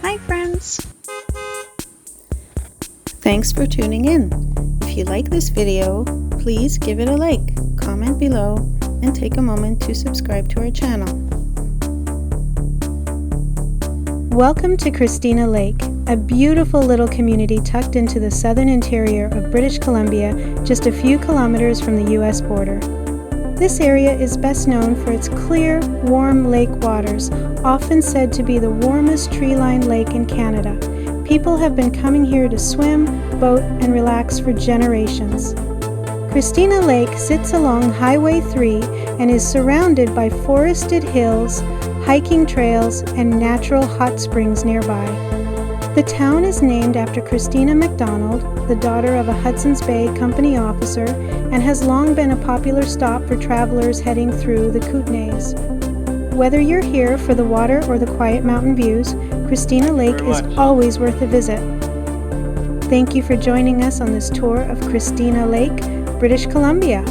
Hi friends! Thanks for tuning in. If you like this video, please give it a like, comment below, and take a moment to subscribe to our channel. Welcome to Christina Lake, a beautiful little community tucked into the southern interior of British Columbia, just a few kilometers from the US border. This area is best known for its clear, warm lake waters, often said to be the warmest tree-lined lake in Canada. People have been coming here to swim, boat, and relax for generations. Christina Lake sits along Highway 3 and is surrounded by forested hills, hiking trails, and natural hot springs nearby. The town is named after Christina MacDonald, the daughter of a Hudson's Bay Company officer, and has long been a popular stop for travelers heading through the Kootenays. Whether you're here for the water or the quiet mountain views, Christina Lake is always worth a visit. Thank you for joining us on this tour of Christina Lake, British Columbia.